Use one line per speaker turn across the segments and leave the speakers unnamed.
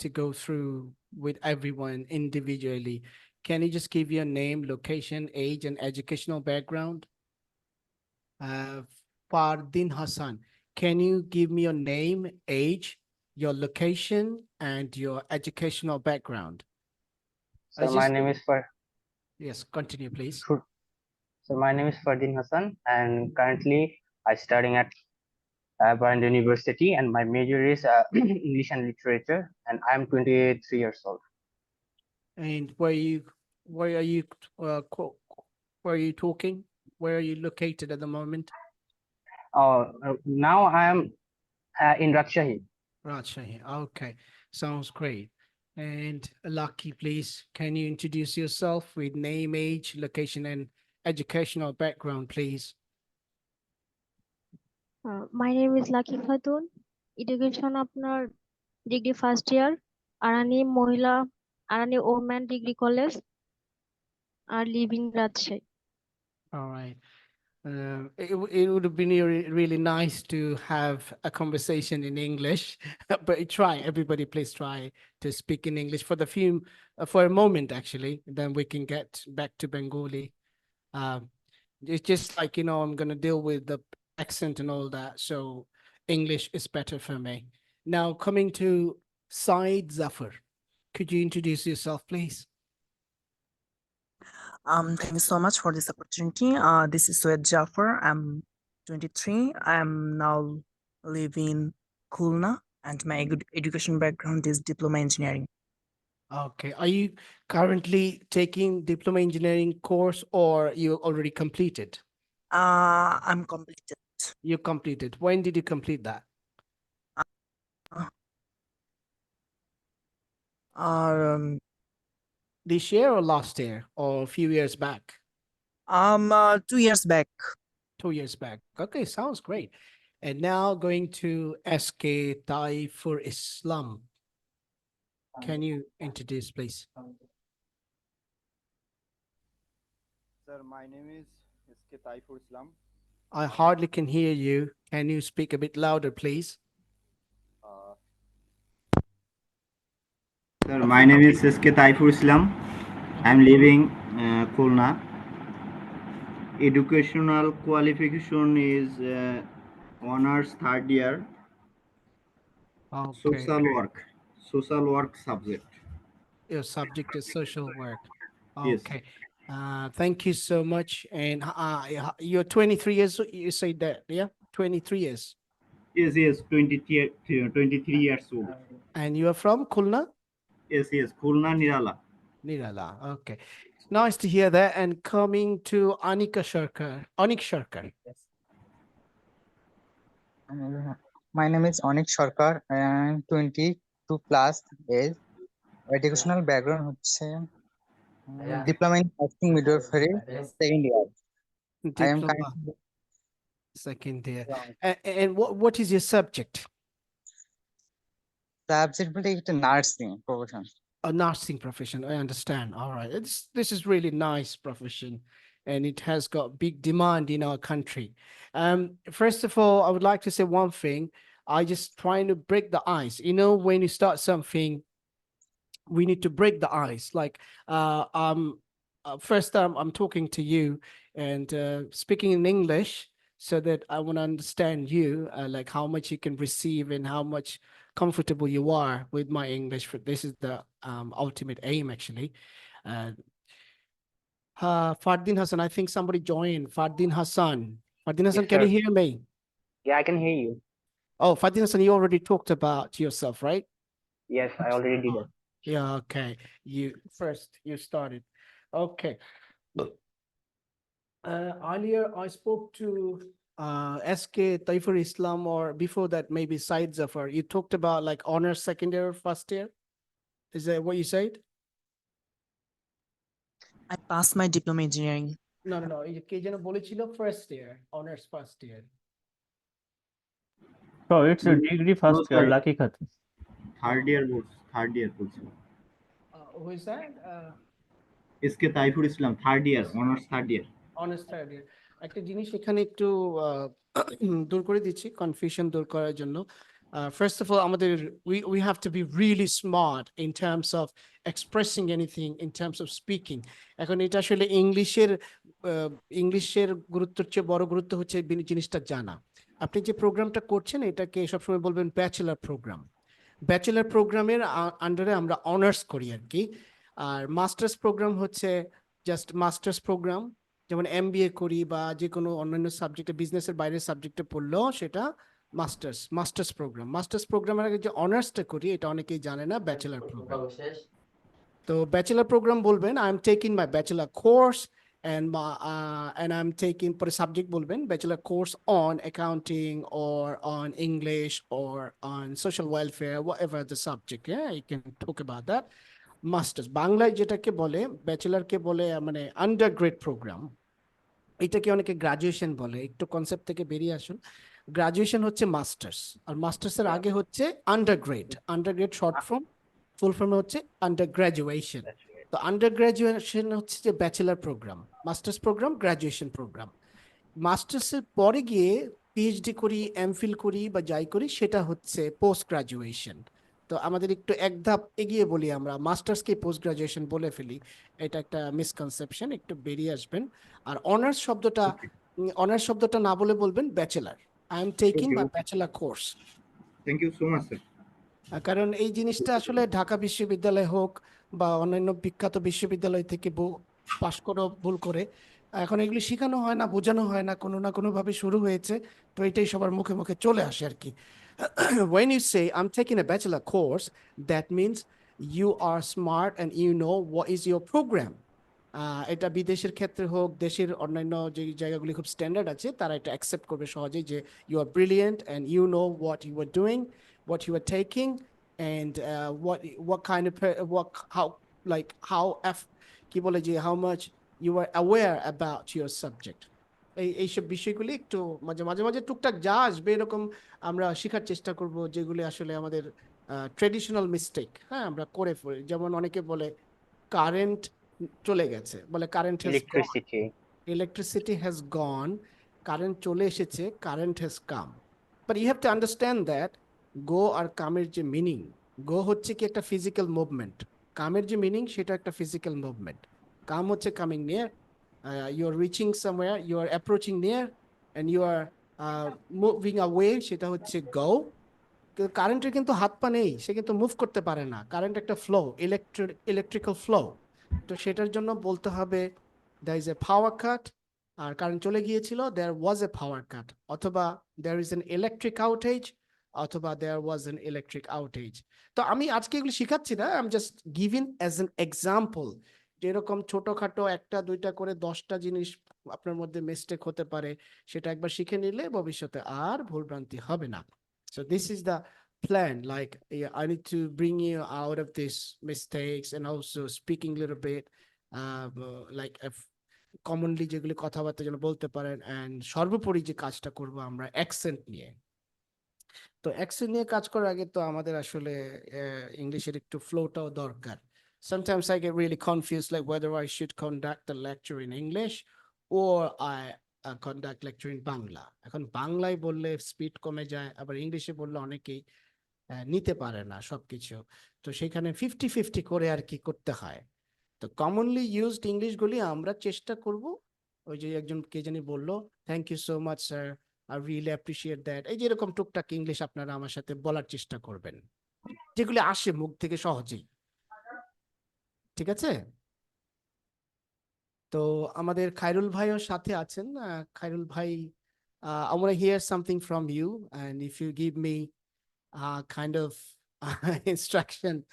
to go through with everyone individually. Can you just give your name, location, age, and educational background? Uh, Fardin Hassan, can you give me your name, age, your location, and your educational background? I
So my
just,
name is Far.
yes, continue, please.
So my name is Fardin Hassan, and currently I studying at Band University, and my major is English and Literature, and I'm 23 years old.
And where are you, where are you talking? Where are you located at the moment?
Now I am in Rajshahi.
Rajshahi. Okay, sounds great. And Lucky, please, can you introduce yourself with name, age, location, and educational background, please?
My name is Lucky Khatun. Education আপনার degree first year, Arani Women Degree College, are living Rajshahi.
All right. It would have been really nice to have a conversation in English, but try, everybody please try to speak in English for for a moment, actually, then we can get back to Bengali. Um, it's just like, I'm going to deal with the accent and all that. So English is better for me. Now, coming to Said Zafar, could you introduce yourself, please?
Thank you so much for this opportunity. This is Syed Jafar. I'm 23. I'm now living Khulna, and my education background is diploma engineering.
Okay. Are you currently taking diploma engineering course or you already completed?
I'm completed.
You completed. When did you complete that?
Um,
This year or last year or a few years back?
2 years back.
2 years back. Okay, sounds great. And now going to SK Taifur Islam. Can you introduce, please?
Sir, my name is SK Taifur Islam.
I hardly can hear you. Can you speak a bit louder, please?
Sir, my name is SK Taifur Islam. I'm living Khulna. Educational qualification is honors third year.
Okay.
Social work subject.
Your subject is social work.
Yes.
Okay. Thank you so much. And you're 23 years, you say that, yeah? 23 years.
Yes, 23 years old.
And you are from Khulna?
Yes, Khulna Nirala.
Nirala. Okay. Nice to hear that. And coming to Anik Sharkar.
My name is Onik Sarkar. I am 22 plus age. Educational background হচ্ছে diploma in nursing midwifery second year. I am
Diploma
currently
second year. And what is your subject?
subject বলতে একটা nursing profession.
A nursing profession. I understand. All right. This is really nice profession, and it has got big demand in our country. First of all, I would like to say one thing. I just trying to break the ice. When you start something, we need to break the ice. Like, first time I'm talking to you and speaking in English so that I want to understand you, like how much you can receive and how much comfortable you are with my English. This is the ultimate aim, actually. Fardin Hassan, I think somebody joined. Fardin Hassan. Fardin Hassan,
Yes,
can
sir.
you hear me?
Yeah, I can hear you.
Oh, Fardin Hassan, you already talked about yourself, right?
Yes, I already did it.
Yeah, okay. You started. Okay. Earlier, I spoke to SK Taifur Islam, or before that, maybe Said Zafar. You talked about like honors second year, first year. Is that what you said?
I passed my diploma engineering.
No. কে যেন বলেছিল first year, honors first year.
So it's a degree first year, Lucky Khatun.
Third year course.
Who is that?
SK Taifur Islam, third year, honors third year.
Honors third year. একটা জিনিস এখানে একটু দূর করে দিচ্ছি, confusion দূর করার জন্য। First of all, we have to be really smart in terms of expressing anything, in terms of speaking. এখন এটা আসলে ইংলিশের গুরুত্বের চেয়ে বড় গুরুত্ব হচ্ছে জিনিসটা জানা। আপনি যে প্রোগ্রামটা করছেন এটাকে সবসময় বলবেন ব্যাচেলার প্রোগ্রাম। ব্যাচেলার প্রোগ্রামের আন্ডারে আমরা অনার্স করি আর কি। আর মাস্টার্স প্রোগ্রাম হচ্ছে জাস্ট মাস্টার্স প্রোগ্রাম, যেমন এমবিএ করি বা যে কোনো অন্যান্য সাবজেক্টে, বিজনেসের বাইরের সাবজেক্টে পড়লেও সেটা মাস্টার্স প্রোগ্রাম। মাস্টার্স প্রোগ্রামের আগে যে অনার্সটা করি এটা অনেকেই জানে না, ব্যাচেলার প্রোগ্রাম। তো ব্যাচেলার প্রোগ্রাম বলবেন I am taking my bachelor course and I'm taking for a subject বলবেন bachelor course on accounting or on English or on social welfare, whatever the subject. Yeah, you can talk about that. Masters বাংলায় যেটাকে বলে ব্যাচেলারকে বলে মানে undergrad programme, এটাকে অনেকে graduation বলে। একটু কনসেপ্ট থেকে বেরিয়ে আসুন। গ্রাজুয়েশন হচ্ছে মাস্টার্স, আর মাস্টার্সের আগে হচ্ছে আন্ডারগ্রেড শর্ট ফর্ম, ফুল ফর্মে হচ্ছে আন্ডার গ্রাজুয়েশন। তো আন্ডার গ্রাজুয়েশন হচ্ছে যে bachelor programme, masters programme, graduation programme. মাস্টার্সের পরে গিয়ে পিএইচডি করি, এমফিল করি বা যাই করি সেটা হচ্ছে পোস্ট গ্রাজুয়েশন। তো আমাদের একটু এক ধাপ এগিয়ে বলি, আমরা মাস্টার্সকে পোস্ট গ্রাজুয়েশন বলে ফেলি, এটা একটা মিসকনসেপশন, একটু বেরিয়ে আসবেন। আর অনার্স শব্দটা না বলে বলবেন bachelor, I am taking my bachelor course.
Thank you so much sir.
কারণ এই জিনিসটা আসলে ঢাকা বিশ্ববিদ্যালয় হোক বা অন্যান্য বিখ্যাত বিশ্ববিদ্যালয় থেকে পাশ করে ভুল করে এখন এগুলি শেখানো হয় না, বোঝানো হয় না, কোনো না কোনোভাবে শুরু হয়েছে। তো এটাই সবার মুখে মুখে চলে আসে আর কি। When you say I'm taking a bachelor course, that means you are smart and you know what is your program. এটা বিদেশের ক্ষেত্রে হোক, দেশের অন্যান্য যে জায়গাগুলি খুব স্ট্যান্ডার্ড আছে তারা এটা অ্যাকসেপ্ট করবে সহজেই যে you are brilliant and you know what you are doing, what you are taking, and what kind of কি বলে যে how much you are aware about your subject. এইসব বিষয়গুলি একটু মাঝে মাঝে টুকটাক যা আসবে এরকম আমরা শেখার চেষ্টা করব, যেগুলি আসলে আমাদের ট্রেডিশনাল মিস্টেক, হ্যাঁ, আমরা করে ফেলি। যেমন অনেকে বলে কারেন্ট চলে গেছে, বলে current electricity has gone, current চলে এসেছে, current has come. But you have to understand that go আর কামের যে মিনিং, গো হচ্ছে কি একটা ফিজিক্যাল মুভমেন্ট, কামের যে মিনিং সেটা একটা ফিজিক্যাল মুভমেন্ট। কাম হচ্ছে coming near, you are reaching somewhere, you are approaching near, and you are moving away, সেটা হচ্ছে go. কারেন্টের কিন্তু হাত পা নেই, সে কিন্তু মুভ করতে পারে না, কারেন্ট একটা ফ্লো, ইলেকট্রিক্যাল ফ্লো। তো সেটার জন্য বলতে হবে there is a power cut, আর কারেন্ট চলে গিয়েছিল, there was a power cut, অথবা there is an electric outage, অথবা there was an electric outage. তো আমি আজকে এগুলো শিখাচ্ছি না, I'm just giving as an example, যেরকম ছোটখাটো একটা দুইটা করে 10টা জিনিস আপনার মধ্যে মিস্টেক হতে পারে, সেটা একবার শিখে নিলে ভবিষ্যতে আর ভুলভ্রান্তি হবে না। So this is the plan, like I need to bring you out of these mistakes and also speaking a little bit like commonly যেগুলি কথাবার্তা যেন বলতে পারেন, and সর্বোপরি যে কাজটা করব আমরা অ্যাকসেন্ট নিয়ে। তো অ্যাকসেন্ট নিয়ে কাজ করার আগে তো আমাদের আসলে ইংলিশের একটু ফ্লোটাও দরকার। Sometimes I get really confused like whether I should conduct the lecture in English or I conduct lecture in Bangla. এখন বাংলায় বললে স্পিড কমে যায়, আবার ইংলিশে বললে অনেকেই নিতে পারে না সবকিছু, তো সেখানে 50-50 করে আর কি করতে হয়। তো কমনলি ইউজড ইংলিশগুলি আমরা চেষ্টা করব, ওই যে একজন কে জানি বললো thank you so much sir, I really appreciate that, এই যে এরকম টুকটাক ইংলিশ আপনারা আমার সাথে বলার চেষ্টা করবেন, যেগুলি আসে মুখ থেকে সহজেই। ঠিক আছে? তো আমাদের খায়রুল ভাইও সাথে আছেন। খায়রুল ভাই, I want to hear something from you, and if you give me kind of instruction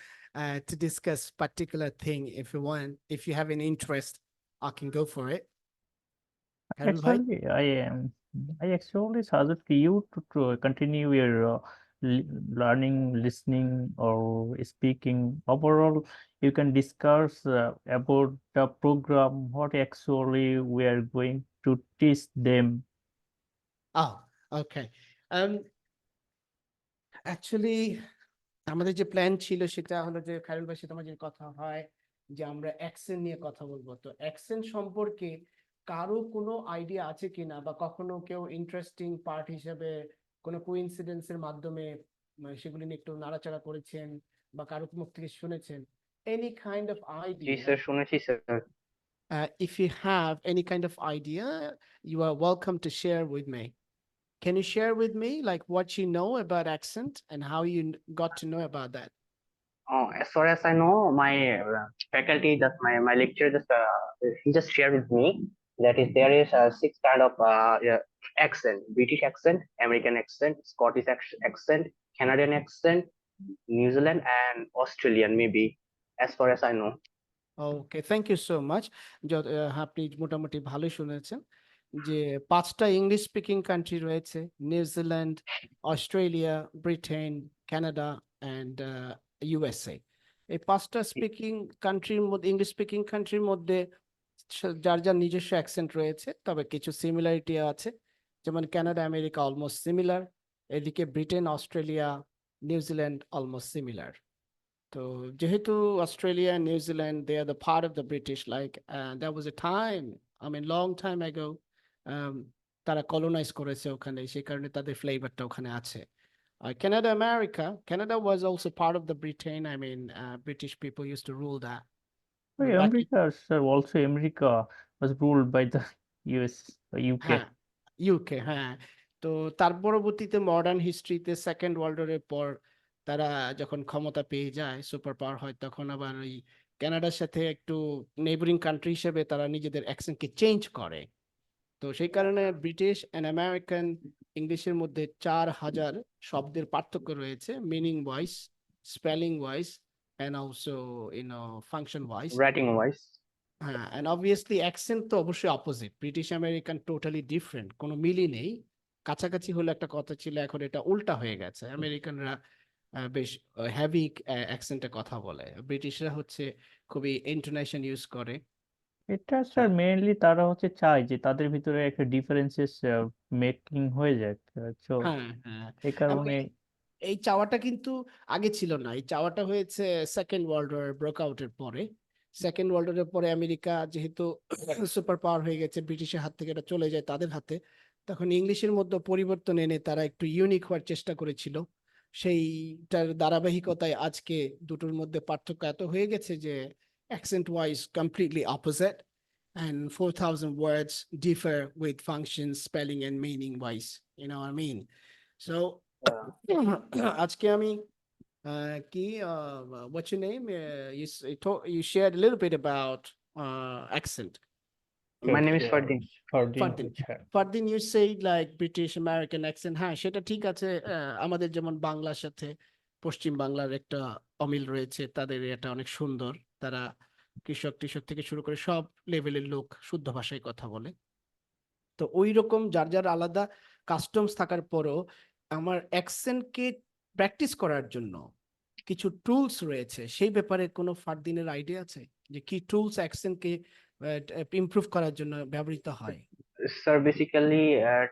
to discuss particular thing, if you want, if you have an interest, I can go for it. Khairul bhai?
Actually, I actually suggest you to continue your learning, listening, or speaking. Overall, you can discuss about the program, what actually we are going to teach them.
Oh, okay. Actually, আমাদের যে plan ছিল সেটা হলো যে খায়রুল ভাইয়ের সাথে আমার যে কথা হয় যে আমরা অ্যাকসেন্ট নিয়ে কথা বলবো। তো অ্যাকসেন্ট সম্পর্কে কারো কোনো আইডিয়া আছে কিনা, বা কখনো কেউ ইন্টারেস্টিং পার্ট হিসেবে কোনো কোইন্সিডেন্সের মাধ্যমে সেগুলি নিয়ে একটু নাড়াচাড়া করেছেন বা কারো মুখ থেকে শুনেছেন, any kind of
G
idea,
sir, শুনেছি sir.
if you have any kind of idea, you are welcome to share with me. Can you share with me like what you know about accent and how you got to know about that?
As far as I know, my faculty, my lecturer he just shared with me that is there is 6 kind of accent: British accent, American accent, Scottish accent, Canadian accent, New Zealand, and Australian maybe. As far as I know.
Okay, thank you so much. আপনি মোটামুটি ভালোই শুনেছেন যে 5টা English speaking country রয়েছে: New Zealand, Australia, Britain, Canada and USA. এই 5টা speaking কান্ট্রির মধ্যে, ইংলিশ স্পিকিং কান্ট্রির মধ্যে যার যার নিজস্ব অ্যাকসেন্ট রয়েছে, তবে কিছু সিমিলারিটি আছে। যেমন কানাডা, আমেরিকা অলমোস্ট সিমিলার, এদিকে Britain, Australia, New Zealand almost similar. তো যেহেতু Australia, New Zealand, they are the part of the British, like there was a time, I mean long time ago, তারা colonize করেছে ওখানে, সেই কারণে তাদের ফ্লেভারটা ওখানে আছে। Canada, America, Canada was also part of the Britain. I mean, British people used to rule that.
Hey,
But
America, sir, also America was ruled by the US, UK.
হ্যাঁ, ইউকে, হ্যাঁ। তো তার পরবর্তীতে মডার্ন হিস্ট্রিতে সেকেন্ড ওয়ার্ল্ড ওয়ারের পর তারা যখন ক্ষমতা পেয়ে যায়, সুপার পাওয়ার হয়, তখন আবার ওই কানাডার সাথে একটু নেইবরিং কান্ট্রি হিসেবে তারা নিজেদের অ্যাকসেন্টকে চেঞ্জ করে। তো সেই কারণে ব্রিটিশ অ্যান্ড আমেরিকান ইংলিশের মধ্যে 4000 শব্দের পার্থক্য রয়েছে, meaning wise, spelling wise, and also function wise.
Writing wise.
হ্যাঁ, and obviously accent তো অবশ্যই opposite, British American totally different, কোনো মিলই নেই। কাছাকাছি হলে একটা কথা ছিল, এখন এটা উল্টা হয়ে গেছে। আমেরিকানরা বেশ হেভি অ্যাকসেন্টে কথা বলে, ব্রিটিশরা হচ্ছে খুবই ইন্টোনেশন ইউজ করে।
এটা স্যার মেইনলি তারা হচ্ছে চায় যে তাদের ভিতরে একটা ডিফারেন্সেস মেকিং হয়ে যায়, তো
হ্যাঁ, হ্যাঁ।
এই
এবং
কারণে
এই চাওয়াটা কিন্তু আগে ছিল না, এই চাওয়াটা হয়েছে সেকেন্ড ওয়ার্ল্ড ওয়ার ব্রেক আউটের পরে। সেকেন্ড ওয়ার্ল্ড ওয়ারের পরে আমেরিকা যেহেতু সুপার পাওয়ার হয়ে গেছে, ব্রিটিশের হাত থেকে এটা চলে যায় তাদের হাতে, তখন ইংলিশের মধ্যে পরিবর্তন এনে তারা একটু ইউনিক হওয়ার চেষ্টা করেছিল। সেইটার ধারাবাহিকতায় আজকে দুটোর মধ্যে পার্থক্য এত হয়ে গেছে যে accent wise completely opposite, and 4,000 words differ with functions, spelling and meaning wise, you know what I mean? So আজকে আমি কি what's your name? You shared a little bit about accent.
My name is Fardin.
Fardin. Fardin, you said like British American accent. হ্যাঁ, সেটা ঠিক আছে। আমাদের যেমন বাংলার সাথে পশ্চিম বাংলার একটা অমিল রয়েছে, তাদের এটা অনেক সুন্দর। তারা কৃষক থেকে শুরু করে সব লেভেলের লোক শুদ্ধ ভাষায় কথা বলে। তো ওই রকম যার যার আলাদা কাস্টমস থাকার পরও আমার অ্যাকসেন্টকে প্র্যাকটিস করার জন্য কিছু টুলস রয়েছে, সেই ব্যাপারে কোনো ফারদিনের আইডিয়া আছে যে কি টুলস অ্যাকসেন্টকে ইমপ্রুভ করার জন্য ব্যবহৃত হয়?
Sir, basically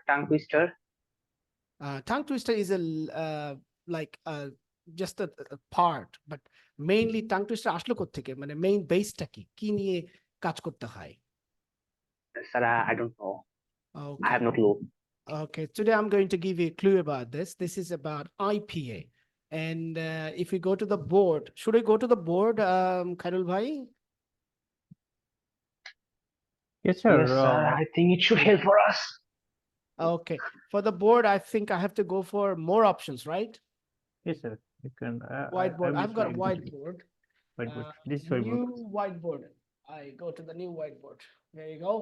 tongue twister.
Tongue twister is like just a part, but mainly tongue twister আসলো কোত্থেকে, মানে মেইন বেসটা কি নিয়ে কাজ করতে হয়?
Sir, I don't know. I
Okay.
have no clue.
Okay, today I'm going to give you a clue about this. This is about IPA. And if we go to the board, should I go to the board, Khairul Bhai?
yes sir,
Yes, sir. I think it should help for us.
Okay, for the board, I think I have to go for more options, right?
yes sir, you can
Whiteboard,
I'm
I've got a
listening.
whiteboard.
Whiteboard.
Uh,
This whiteboard.
New whiteboard. I go to the new whiteboard. There you go.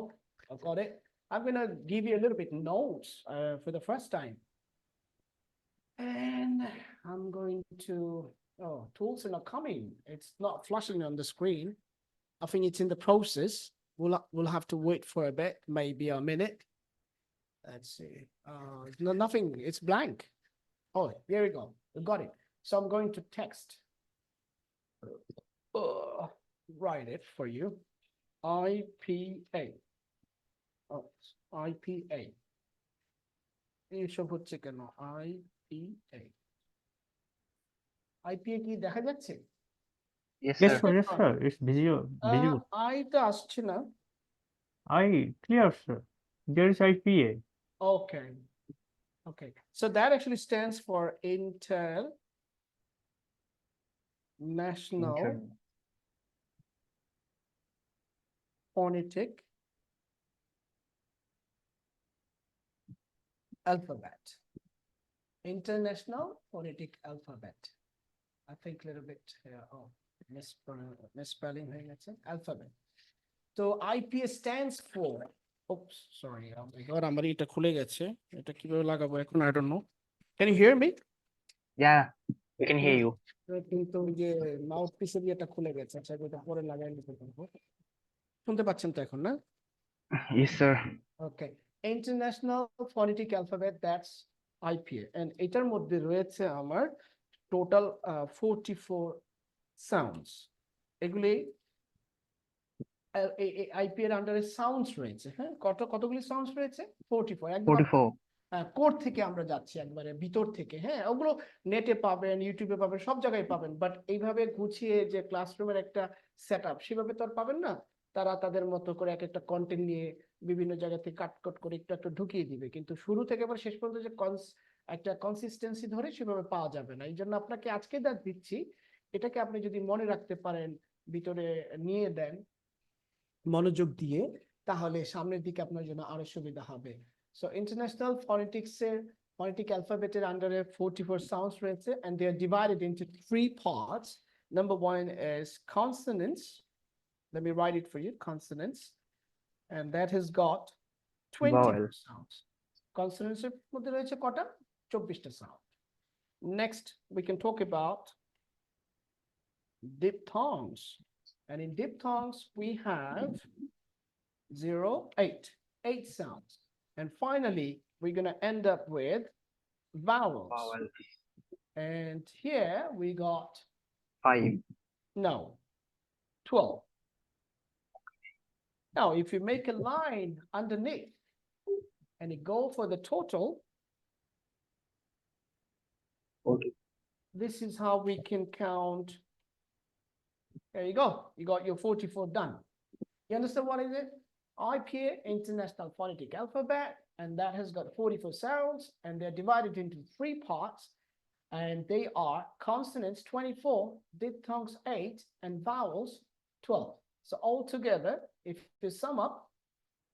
I've got it. I'm gonna give you a little bit notes for the first time. And I'm going to, oh, tools are not coming. It's not flashing on the screen. I think it's in the process. We'll have to wait for a bit, maybe a minute. Let's see. No, nothing. It's blank. Oh, here we go. We got it. So I'm going to text. Write it for you. IPA. Oh, IPA. এইসব হচ্ছে কেন? IPA. IPA কি দেখা যাচ্ছে?
Yes,
yes
sir.
sir, yes sir, it's visible.
I তো আসছে না।
I clear sir, there is IPA.
Okay. Okay, so that actually stands for International Phonetic Alphabet. International Phonetic Alphabet. I think a little bit misspelling হয়ে গেছে alphabet. So IPA stands for, oops, sorry, oh my God, আমার এটা খুলে গেছে, এটা কিভাবে লাগাবো এখন, I don't know. Can you hear me?
Yeah, we can hear you.
কিন্তু যে মাউথ পিসে দিয়ে এটা খুলে গেছে, আচ্ছা এটা পরে লাগাই নিতে পারবো। শুনতে পাচ্ছেন তো এখন, না?
Yes, sir.
Okay, International Phonetic Alphabet, that's IPA, and এটার মধ্যে রয়েছে আমার টোটাল 44 সাউন্ডস। এগুলি আইপিএর আন্ডারে সাউন্ডস রয়েছে, হ্যাঁ, কতগুলি সাউন্ডস রয়েছে? 44, একদম
44.
কোড থেকে আমরা যাচ্ছি একবারে ভিতর থেকে, হ্যাঁ, ওগুলো নেটে পাবেন, ইউটিউবে পাবেন, সব জায়গায় পাবেন, বাট এইভাবে গুছিয়ে যে ক্লাসরুমের একটা সেট আপ সেভাবে তো আর পাবেন না। তারা তাদের মতো করে এক একটা কন্টেন্ট নিয়ে বিভিন্ন জায়গা থেকে কাট করে একটু একটু ঢুকিয়ে দিবে, কিন্তু শুরু থেকে আবার শেষ পর্যন্ত যে একটা কনসিস্টেন্সি ধরে সেভাবে পাওয়া যাবে না। এই জন্য আপনাকে আজকে যা দিচ্ছি এটাকে আপনি যদি মনে রাখতে পারেন, ভিতরে নিয়ে দেন মনোযোগ দিয়ে, তাহলে সামনের দিকে আপনার জন্য আরো সুবিধা হবে। So International Phonetic Alphabet under 44 sounds রয়েছে, and they are divided into 3 parts. Number 1 is consonants. Let me write it for you, consonants. And that has got 24
Vowels.
sounds. Consonants এর মধ্যে রয়েছে কটা? 24টা sound. Next, we can talk about diphthongs. And in diphthongs, we have 0, 8 sounds. And finally, we're going to end up with vowels.
Vowel.
And here we got,
5.
no, 12. Now, if you make a line underneath and you go for the total,
Okay.
this is how we can count. There you go. You got your 44 done. You understand what is it? IPA, International Phonetic Alphabet, and that has got 44 sounds, and they're divided into 3 parts, and they are consonants 24, diphthongs 8, and vowels 12. So altogether, if you sum up,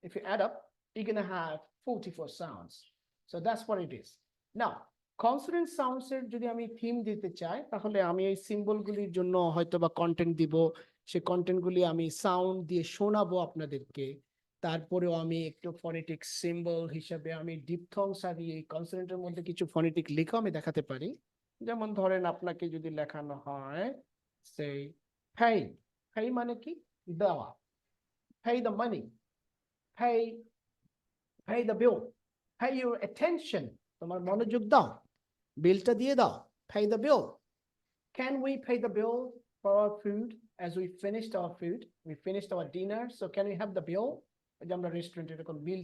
if you add up, you're going to have 44 sounds. So that's what it is. Now, consonant sounds এর যদি আমি theme দিতে চাই, তাহলে আমি এই সিম্বলগুলির জন্য হয়তো বা কন্টেন্ট দিব, সেই কন্টেন্টগুলি আমি সাউন্ড দিয়ে শোনাবো আপনাদেরকে। তারপরেও আমি একটু ফনেটিক সিম্বল হিসাবে আমি ডিপথংস আর এই কনসোনেন্টের মধ্যে কিছু ফনেটিক লেখা আমি দেখাতে পারি। যেমন ধরেন আপনাকে যদি লেখানো হয় সেই pay, pay মানে কি? দেওয়া, pay the money, pay the bill, pay your attention, তোমার মনোযোগ দাও, বিলটা দিয়ে দাও, pay the bill. Can we pay the bill for our food as we finished our food? We finished our dinner, so can we have the bill? যে আমরা রেস্টুরেন্টে এরকম বিল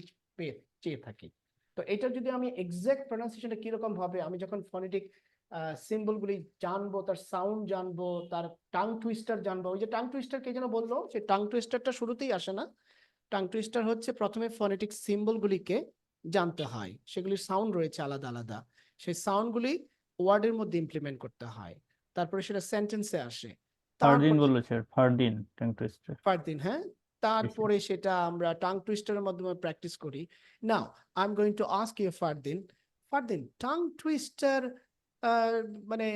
চেয়ে থাকি। তো এটা যদি আমি এক্সাক্ট প্রনাউন্সিয়েশনটা কিরকম হবে, আমি যখন ফনেটিক সিম্বলগুলি জানবো, তার সাউন্ড জানবো, তার টাং টুইস্টার জানবো। ওই যে টাং টুইস্টার কে যেন বললো, সে টাং টুইস্টারটা শুরুতেই আসে না। টাং টুইস্টার হচ্ছে প্রথমে ফনেটিক সিম্বলগুলিকে জানতে হয়, সেগুলির সাউন্ড রয়েছে আলাদা আলাদা, সেই সাউন্ডগুলি ওয়ার্ডের মধ্যে ইমপ্লিমেন্ট করতে হয়, তারপরে সেটা সেন্টেন্সে আসে।
ফারদিন বললো sir, Fardin tongue twister.
Fardin, হ্যাঁ, তারপরে সেটা আমরা টাং টুইস্টারের মাধ্যমে প্র্যাকটিস করি। Now I am going to ask you Fardin, tongue twister মানে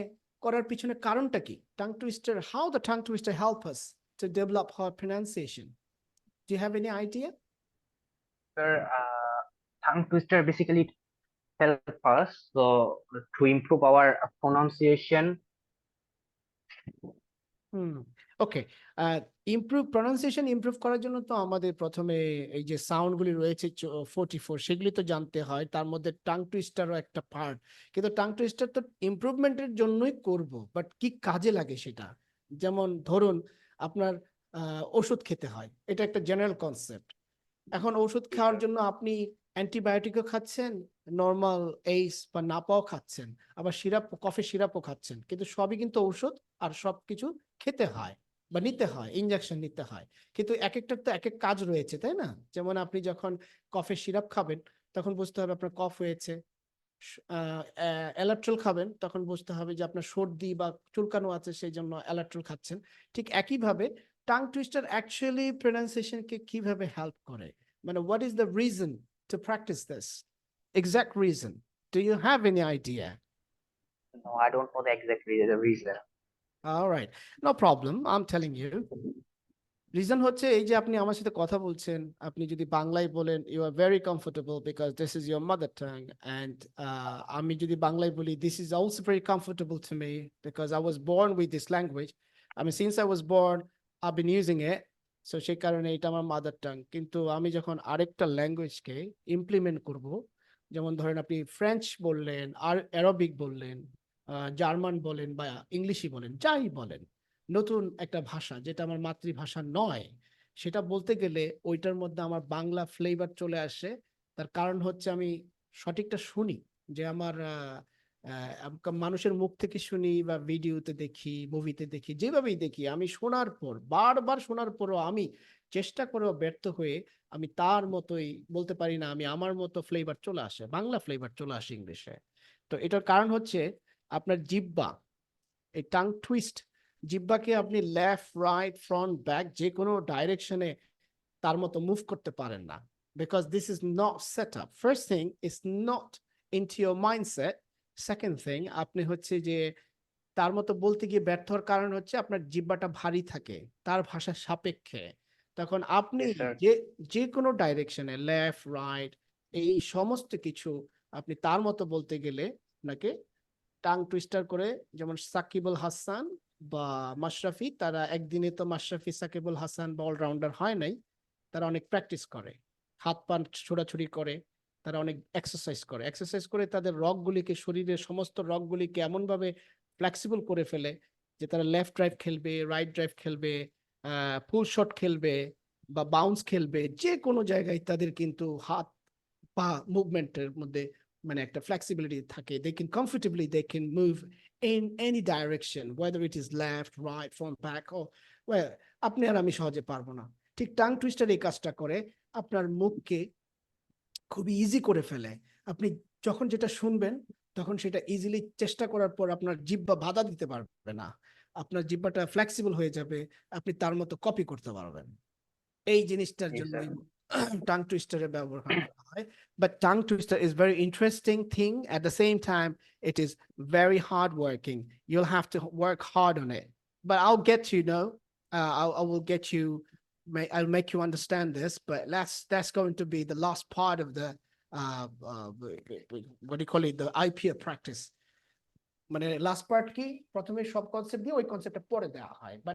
করার পিছনে কারণটা কি? Tongue twister, how the tongue twister help us to develop our pronunciation? Do you have any idea?
Sir, tongue twister basically help us to improve our pronunciation.
Okay, improve pronunciation improve করার জন্য তো আমাদের প্রথমে এই যে সাউন্ডগুলি রয়েছে 44, সেগুলি তো জানতে হয়, তার মধ্যে টাং টুইস্টারও একটা পার্ট। কিন্তু টাং টুইস্টার তো ইমপ্রুভমেন্টের জন্যই করব, বাট কি কাজে লাগে সেটা, যেমন ধরুন আপনার ওষুধ খেতে হয়, এটা একটা জেনারেল কনসেপ্ট। এখন ওষুধ খাওয়ার জন্য আপনি অ্যান্টিবায়োটিকও খাচ্ছেন, নর্মাল এইস বা নাপাও খাচ্ছেন, আবার কফের সিরাপও খাচ্ছেন, কিন্তু সবই কিন্তু ঔষধ, আর সবকিছু খেতে হয় বা নিতে হয়, ইনজেকশন নিতে হয়, কিন্তু এক একটার তো এক এক কাজ রয়েছে, তাই না? যেমন আপনি যখন কফের সিরাপ খাবেন তখন বুঝতে হবে আপনার কফ হয়েছে, অ্যালাট্রল খাবেন, তখন বুঝতে হবে যে আপনার সর্দি বা চুলকানো আছে, সেই জন্য অ্যালাট্রল খাচ্ছেন। ঠিক একইভাবে টাং টুইস্টার অ্যাকচুয়ালি প্রনাউন্সিয়েশনকে কিভাবে হেল্প করে, মানে what is the reason to practice this, exact reason, do you have any idea?
No, I don't know the exactly the reason.
All right, no problem, I'm telling you. Reason হচ্ছে এই যে আপনি আমার সাথে কথা বলছেন, আপনি যদি বাংলায় বলেন, you are very comfortable because this is your mother tongue, and আমি যদি বাংলায় বলি, this is also very comfortable to me because I was born with this language. আমি since I was born I been using it, so সেই কারণে এটা আমার mother tongue. কিন্তু আমি যখন আরেকটা ল্যাঙ্গুয়েজকে ইমপ্লিমেন্ট করব, যেমন ধরেন আপনি ফ্রেঞ্চ বললেন, আর অ্যারবিক বললেন, জার্মান বলেন বা ইংলিশই বলেন, যাই বলেন, নতুন একটা ভাষা যেটা আমার মাতৃভাষা নয়, সেটা বলতে গেলে ওইটার মধ্যে আমার বাংলা ফ্লেভার চলে আসে। তার কারণ হচ্ছে আমি সঠিকটা শুনি, যে আমার মানুষের মুখ থেকে শুনি বা ভিডিওতে দেখি, মুভিতে দেখি, যেভাবেই দেখি, আমি শোনার পর, বারবার শোনার পরও আমি চেষ্টা করেও ব্যর্থ হয়ে আমি তার মতোই বলতে পারি না, আমি আমার মতো ফ্লেভার চলে আসে, বাংলা ফ্লেভার চলে আসে ইংলিশে। তো এটার কারণ হচ্ছে আপনার জিহ্বা, এই টাং টুইস্ট, জিহ্বাকে আপনি লেফট, রাইট, ফ্রন্ট, ব্যাক যে কোনো ডাইরেকশনে তার মতো মুভ করতে পারেন না, because this is not set up. First thing is not into your mindset. Second thing, আপনি হচ্ছে যে তার মতো বলতে গিয়ে ব্যর্থ হওয়ার কারণ হচ্ছে আপনার জিহ্বাটা ভারী থাকে তার ভাষার সাপেক্ষে। তখন আপনি
Yes, sir.
যে কোনো ডাইরেকশনে, লেফট, রাইট, এই সমস্ত কিছু আপনি তার মতো বলতে গেলে আপনাকে টাং টুইস্টার করে, যেমন সাকিবুল হাসান বা মাশরাফি, তারা একদিনে তো মাশরাফি, সাকিবুল হাসান বা অলরাউন্ডার হয় নাই, তারা অনেক প্র্যাকটিস করে, হাত পা ছোড়াছুড়ি করে, তারা অনেক এক্সারসাইজ করে তাদের রগগুলিকে, শরীরের সমস্ত রগগুলিকে এমন ভাবে ফ্লেক্সিবল করে ফেলে যে তারা লেফট ড্রাইভ খেলবে, রাইট ড্রাইভ খেলবে, পুল শট খেলবে বা বাউন্স খেলবে, যে কোনো জায়গায় তাদের কিন্তু হাত পা মুভমেন্টের মধ্যে মানে একটা ফ্লেক্সিবিলিটি থাকে। they can move in any direction, whether it is left, right, front, back, or well, আপনি আর আমি সহজে পারবো না। ঠিক টাং টুইস্টার এই কাজটা করে, আপনার মুখকে খুবই ইজি করে ফেলে। আপনি যখন যেটা শুনবেন তখন সেটা ইজিলি চেষ্টা করার পর আপনার জিহ্বা বাধা দিতে পারবে না, আপনার জিহ্বাটা ফ্লেক্সিবল হয়ে যাবে, আপনি তার মতো কপি করতে পারবেন। এই জিনিসটার
Yes,
জন্য
sir.
টাং টুইস্টারের ব্যবহার করা হয়। But tongue twister is very interesting thing. At the same time, it is very hard working. You'll have to work hard on it. But I'll get you know. I will get you. I'll make you understand this. But that's going to be the last part of the what do you call it? The IPA practice. মানে last part কি, প্রথমে সব concept দিয়ে ওই কনসেপ্টটা পরে দেওয়া হয়।